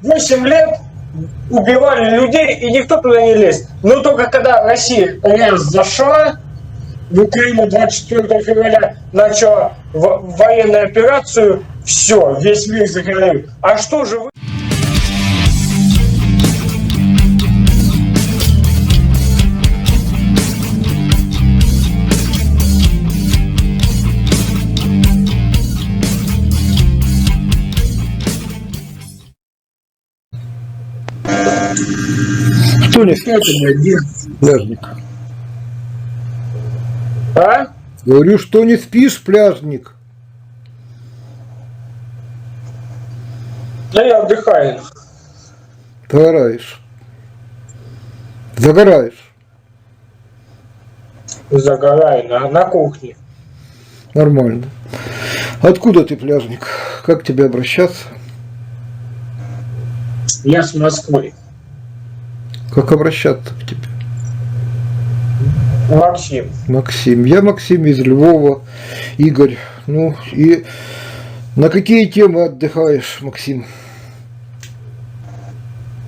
8 лет убивали людей, и никто туда не лез. Но только когда Россия раз зашла в Украину 24 февраля, начала военную операцию, все, весь мир загорел. А что же вы? Что не спишь, пляжник? А? Говорю, что не спишь, пляжник? Да я отдыхаю. Загораешь. Загораешь. Загораю на кухне. Нормально. Откуда ты, пляжник? Как к тебе обращаться? Я с Москвы. Как обращаться к тебе? Максим. Максим. Я Максим из Львова. Игорь. Ну и на какие темы отдыхаешь, Максим?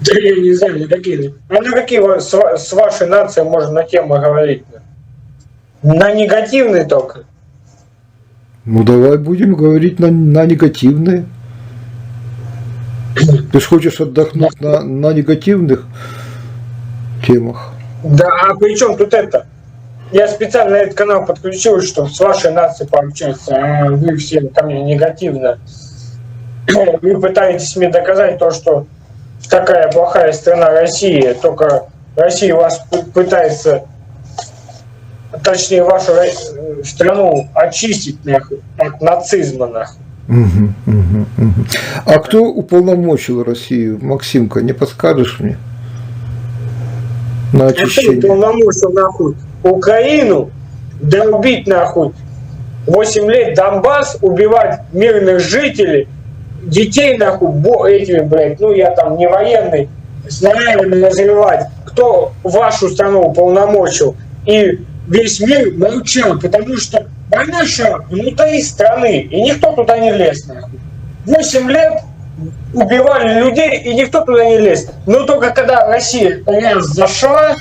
Да я не знаю, на какие. А на какие с вашей нацией можно на темы говорить? На негативные только. Ну давай будем говорить на негативные. Ты же хочешь отдохнуть на негативных темах? Да, а при чем тут это? Я специально на этот канал подключил, чтобы с вашей нацией пообщаться, а вы все ко мне негативно. Вы пытаетесь мне доказать то, что такая плохая страна Россия, только Россия вас пытается, точнее вашу страну очистить нахуй, от нацизма нахуй. А кто уполномочил Россию? Максимка, не подскажешь мне? На очищение. А кто уполномочил нахуй Украину долбить нахуй 8 лет Донбасс, убивать мирных жителей, детей нахуй, этими, блядь, ну я там не военный, снарядами разрывать. Кто вашу страну уполномочил? И весь мир молчал, потому что война шла внутри страны, и никто туда не лез нахуй. 8 лет убивали людей, и никто туда не лез. Но только когда Россия раз зашла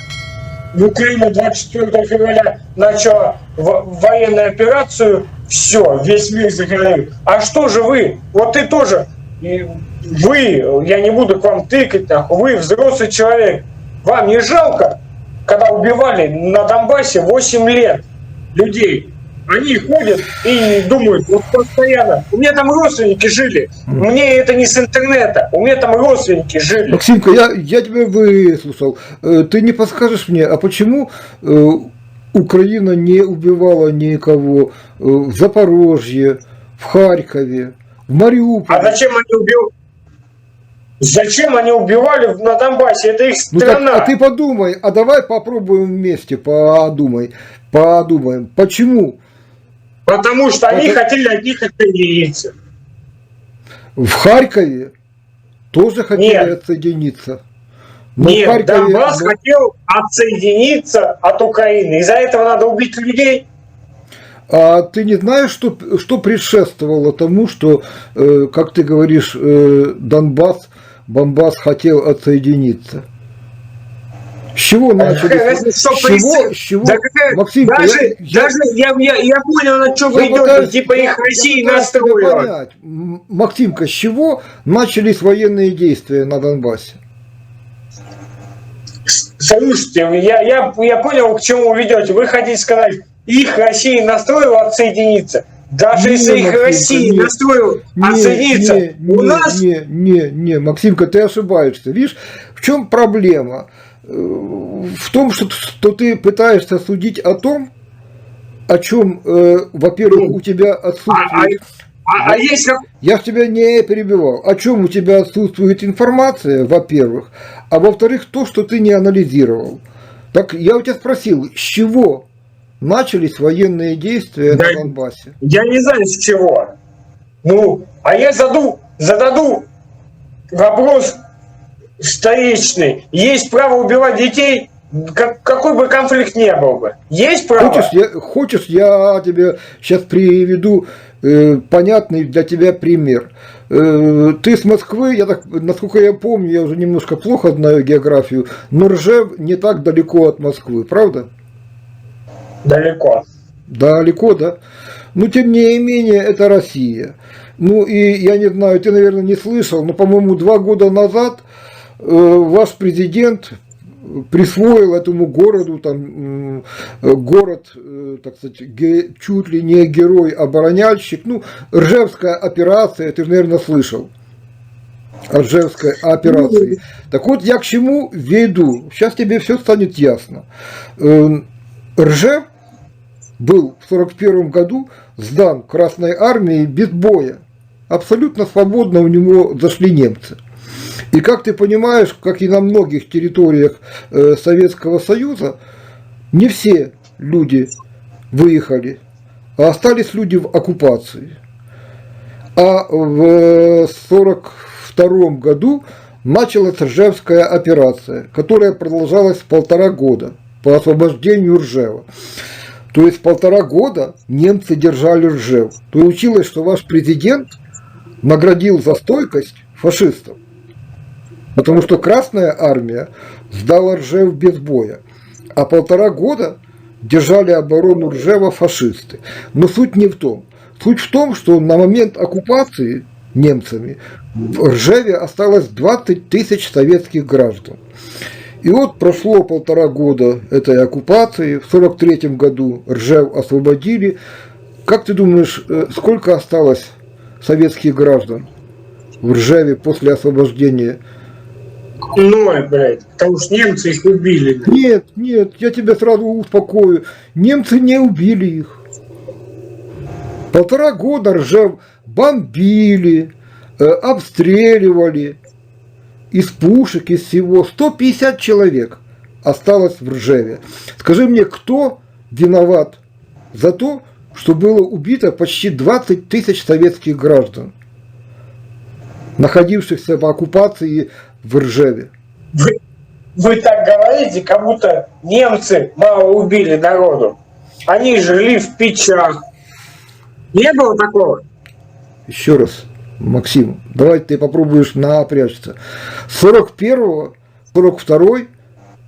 в Украину 24 февраля, начала военную операцию, все, весь мир загорел. А что же вы? Вот ты тоже, вы, я не буду к вам тыкать, нахуй, вы взрослый человек. Вам не жалко, когда убивали на Донбассе 8 лет людей? Они ходят и думают, вот постоянно. У меня там родственники жили. Мне это не с интернета. У меня там родственники жили. Максимка, я тебя выслушал. Ты не подскажешь мне, а почему Украина не убивала никого в Запорожье, в Харькове, в Мариуполе? А зачем они убивали? Зачем они убивали на Донбассе? Это их страна. Ну так, а ты подумай, а давай попробуем вместе, подумаем. Почему? Потому что они хотели от них отсоединиться. В Харькове тоже хотели отсоединиться. Но нет, Харькове... Донбасс хотел отсоединиться от Украины. Из-за этого надо убить людей. А ты не знаешь, что предшествовало тому, что, как ты говоришь, Донбасс хотел отсоединиться? С чего начали? С чего? Да Максим, даже я понял, на что вы идете, типа их России настроила. Максимка, с чего начались военные действия на Донбассе? Слушайте, я понял, к чему вы ведете. Вы хотите сказать, их Россия настроила отсоединиться. Даже если их Россия настроила отсоединиться, у нас... Не, Максимка, ты ошибаешься. Видишь, в чем проблема? В том, что ты пытаешься судить о том, о чем, во-первых, у тебя отсутствует... Я ж тебя не перебивал. О чем у тебя отсутствует информация, во-первых, а во-вторых, то, что ты не анализировал. Так я у тебя спросил, с чего начались военные действия на Донбассе? Я не знаю, с чего. Ну, а я зададу вопрос встречный. Есть право убивать детей? какой бы конфликт ни был бы. Есть право? Хочешь, я тебе сейчас приведу понятный для тебя пример. Ты с Москвы, насколько я помню, я уже немножко плохо знаю географию, но Ржев не так далеко от Москвы, правда? Далеко. Далеко, да? Но тем не менее, это Россия. Ну и я не знаю, ты, наверное, не слышал, но, по-моему, 2 года назад ваш президент присвоил этому городу, там, город, так сказать, чуть ли не герой-обороняльщик, ну, Ржевская операция, ты же, наверное, слышал о Ржевской операции. Так вот, я к чему веду, сейчас тебе все станет ясно. Ржев был в 1941 году сдан Красной Армией без боя, абсолютно свободно у него зашли немцы. И как ты понимаешь, как и на многих территориях Советского Союза, не все люди выехали, а остались люди в оккупации. А в 1942 году началась Ржевская операция, которая продолжалась 1,5 года по освобождению Ржева. То есть 1,5 года немцы держали Ржев. Получилось, что ваш президент наградил за стойкость фашистов. Потому что Красная Армия сдала Ржев без боя, а 1,5 года держали оборону Ржева фашисты. Но суть не в том. Суть в том, что на момент оккупации немцами в Ржеве осталось 20 тысяч советских граждан. И вот прошло 1,5 года этой оккупации, в 1943 году Ржев освободили. Как ты думаешь, сколько осталось советских граждан в Ржеве после освобождения? 0, блядь, потому что немцы их убили. Нет, я тебя сразу успокою. Немцы не убили их. 1,5 года Ржев бомбили, обстреливали. Из пушек, из всего 150 человек осталось в Ржеве. Скажи мне, кто виноват за то, что было убито почти 20 тысяч советских граждан, находившихся в оккупации в Ржеве? Вы так говорите, как будто немцы мало убили народу. Они жили в печах. Не было такого? Еще раз, Максим, давай ты попробуешь напрячься. С 41-го, 42-й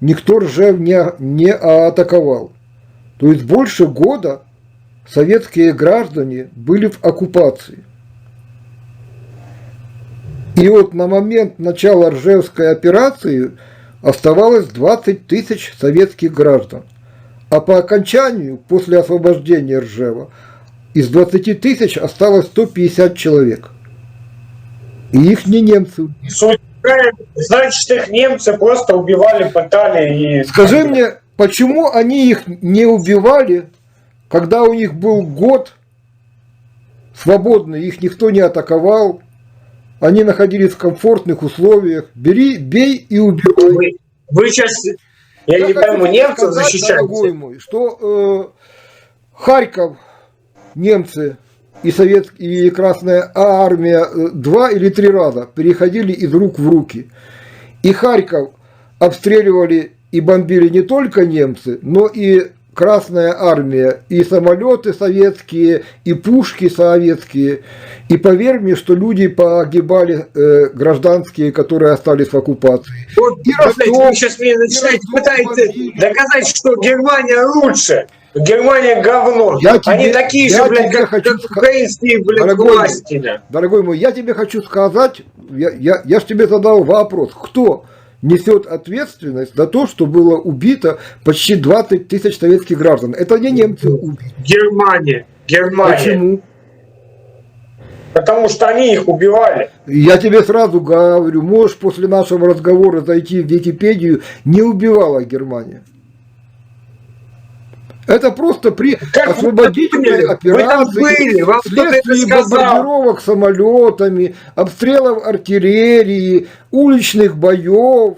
никто Ржев не атаковал. То есть больше года советские граждане были в оккупации. И вот на момент начала Ржевской операции оставалось 20 тысяч советских граждан. А по окончанию, после освобождения Ржева, из 20 тысяч осталось 150 человек. И их не немцы. Значит, их немцы просто убивали, пытали и... Скажи мне, почему они их не убивали, когда у них был год свободный, их никто не атаковал, они находились в комфортных условиях, бей и убивай. Вы сейчас, я не пойму, немцев защищаете? Дорогой мой, что Харьков немцы и Красная Армия 2 или 3 раза переходили из рук в руки. И Харьков обстреливали и бомбили не только немцы, но и Красная Армия, и самолеты советские, и пушки советские. И поверь мне, что люди погибали гражданские, которые остались в оккупации. Вот, и Ростов, вы сейчас мне начинаете пытаетесь доказать, что Германия лучше. Германия говно. Они такие же, блядь, как украинские, блядь, власти. Дорогой мой, я тебе хочу сказать, я ж тебе задал вопрос, кто несет ответственность за то, что было убито почти 20 тысяч советских граждан. Это не немцы убили. Германия. Почему? Потому что они их убивали. Я тебе сразу говорю, можешь после нашего разговора зайти в Википедию, не убивала Германия. Это просто при освободительной операции, вследствие бомбардировок самолетами, обстрелов артиллерии, уличных боев.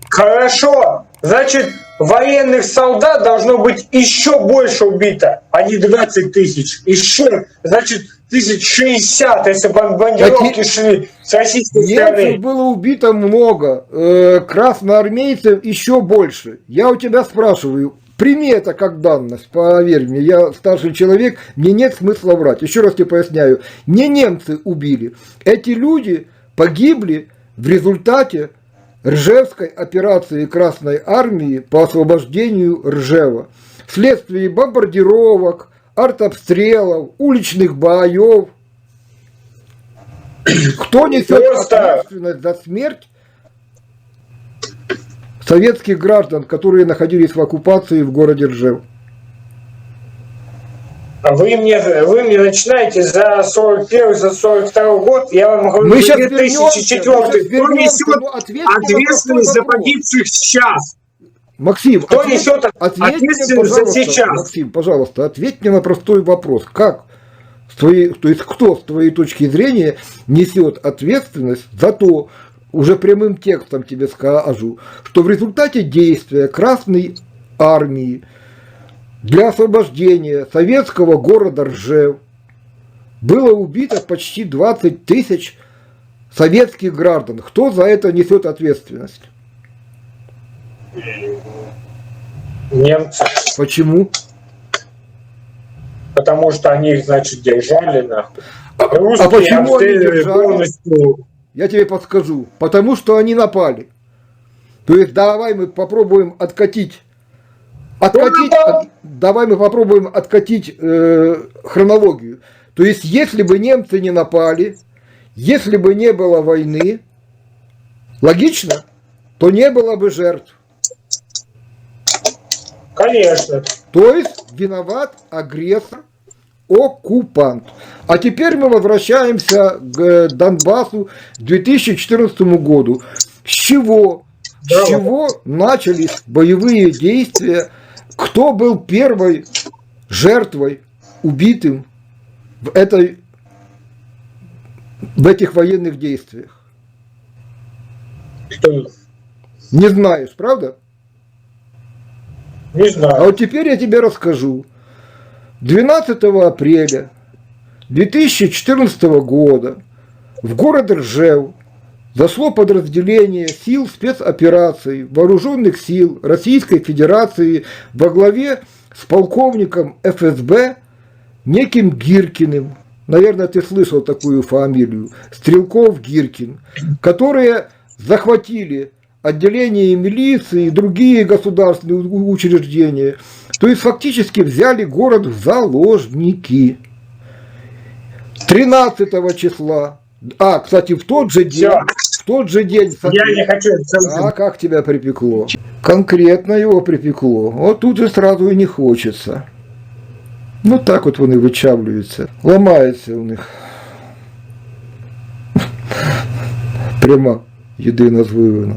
Хорошо, значит, военных солдат должно быть еще больше убито, а не 20 тысяч. Еще, значит, 1060, если бомбардировки Такие- шли с российской Немцев стороны. было убито много, красноармейцев еще больше. Я у тебя спрашиваю, прими это как данность, поверь мне, я старший человек, мне нет смысла врать. Еще раз тебе поясняю, не немцы убили, эти люди погибли в результате Ржевской операции Красной Армии по освобождению Ржева. Вследствие бомбардировок, артобстрелов, уличных боев. Кто несет Просто- ответственность за смерть советских граждан, которые находились в оккупации в городе Ржев? А вы мне начинаете за 41 за 42 год, я вам говорю, Мы за щас 2004. вернемся, Кто несет но ответь мне на ответственность за простой вопрос. погибших сейчас? Максим, Кто несет ответь мне, ответственность за пожалуйста, сейчас? Максим, пожалуйста, ответь мне на простой вопрос. Как, то есть кто с твоей точки зрения несет ответственность за то, уже прямым текстом тебе скажу, что в результате действия Красной Армии для освобождения советского города Ржев было убито почти 20 тысяч советских граждан. Кто за это несет ответственность? Немцы. Почему? Потому что они их, значит, держали нахуй. А Русские почему они обстреливали держали? полностью. Я тебе подскажу. Потому что они напали. То есть давай мы попробуем откатить. Давай мы попробуем откатить хронологию. То есть если бы немцы не напали, если бы не было войны, логично, то не было бы жертв. Конечно. То есть виноват агрессор, оккупант. А теперь мы возвращаемся к Донбассу, к 2014 году. С чего начались боевые действия? Кто был первой жертвой, убитым в этих военных действиях? Кто? Не знаешь, правда? Не А знаю. вот теперь я тебе расскажу. 12 апреля 2014 года в город Ржев зашло подразделение сил спецопераций Вооруженных сил Российской Федерации во главе с полковником ФСБ неким Гиркиным. Наверное, ты слышал такую фамилию. Стрелков-Гиркин. Которые захватили отделение милиции и другие государственные учреждения. То есть фактически взяли город в заложники. 13 числа. Кстати, в тот же день. Я не хочу. А как тебя припекло? Конкретно его припекло. Вот тут же сразу и не хочется. Ну так вот вони вичавлюються. Ламається у них. Прямо єдина звивина.